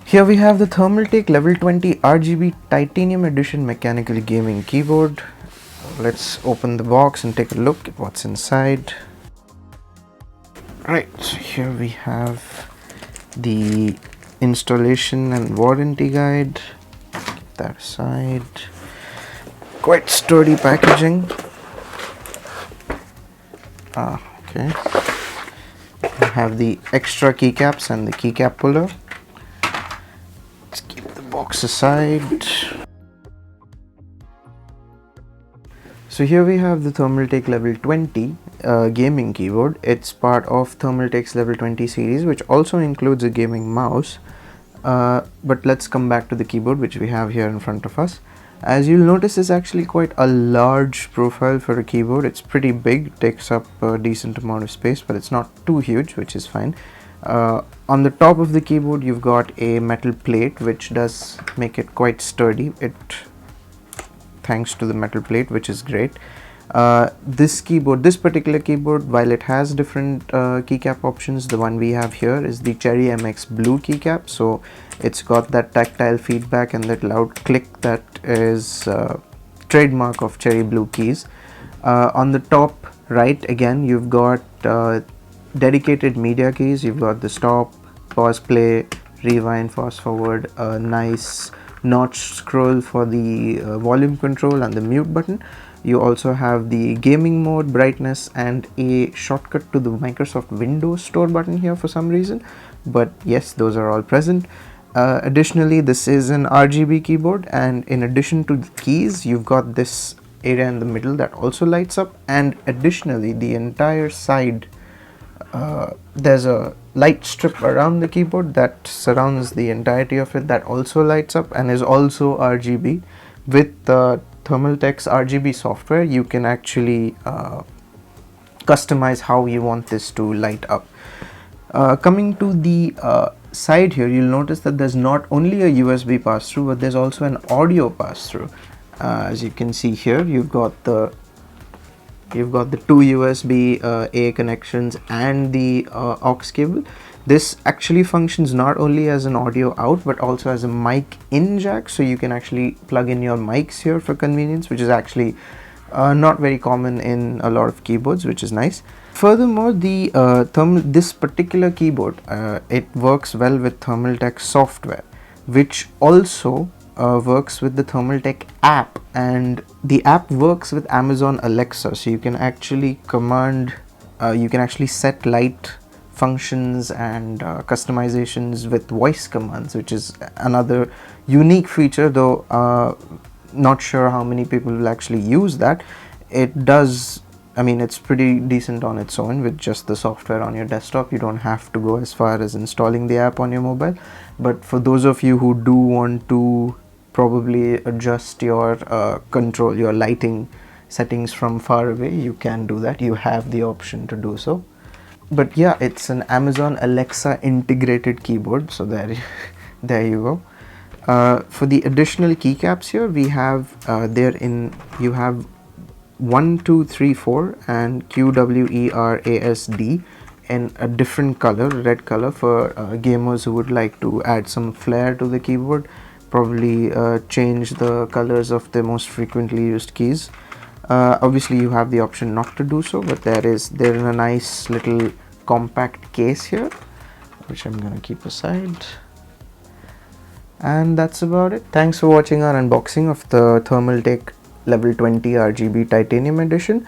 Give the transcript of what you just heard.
Here we have the Thermaltake Level 20 RGB Titanium Edition mechanical gaming keyboard. Let's open the box and take a look at what's inside. Right, so here we have the installation and warranty guide. Keep that aside. Quite sturdy packaging. Okay. We have the extra keycaps and the keycap puller. Let's keep the box aside. So here we have the Thermaltake Level 20 gaming keyboard. It's part of Thermaltake's Level 20 series, which also includes a gaming mouse. But let's come back to the keyboard, which we have here in front of us. As you'll notice, it's actually quite a large profile for a keyboard. It's pretty big, takes up a decent amount of space, but it's not too huge, which is fine. On the top of the keyboard, you've got a metal plate, which does make it quite sturdy. Thanks to the metal plate, which is great. This particular keyboard, while it has different keycap options, the one we have here is the Cherry MX Blue keycap. So it's got that tactile feedback and that loud click that is trademark of Cherry Blue keys. On the top right, again, you've got dedicated media keys. You've got the stop, pause, play, rewind, fast forward, a nice notch scroll for the volume control and the mute button. You also have the gaming mode, brightness, and a shortcut to the Microsoft Windows Store button here for some reason, but yes, those are all present. Additionally, this is an RGB keyboard, and in addition to the keys, you've got this area in the middle that also lights up, and additionally the entire side, there's a light strip around the keyboard that surrounds the entirety of it that also lights up and is also RGB. With Thermaltake's RGB software, you can actually customize how you want this to light up. Coming to the side here, you'll notice that there's not only a USB pass-through, but there's also an audio pass-through. As you can see here, you've got the two USB A connections and the aux cable. This actually functions not only as an audio out but also as a mic in jack, so you can actually plug in your mics here for convenience, which is actually not very common in a lot of keyboards, which is nice. Furthermore, this particular keyboard, it works well with Thermaltake software, which also works with the Thermaltake app, and the app works with Amazon Alexa, so you can actually set light functions and customizations with voice commands, which is another unique feature, though not sure how many people will actually use that. It's pretty decent on its own with just the software on your desktop. You don't have to go as far as installing the app on your mobile, but for those of you who do want to probably adjust your your lighting settings from far away, you can do that. You have the option to do so. But yeah, it's an Amazon Alexa integrated keyboard, so there you go. For the additional keycaps here, we have you have 1, 2, 3, 4 and QWERASD in a different color, red color, for gamers who would like to add some flair to the keyboard, probably change the colors of the most frequently used keys. Obviously you have the option not to do so, but they're in a nice little compact case here, which I'm gonna keep aside. And that's about it. Thanks for watching our unboxing of the Thermaltake Level 20 RGB Titanium Edition.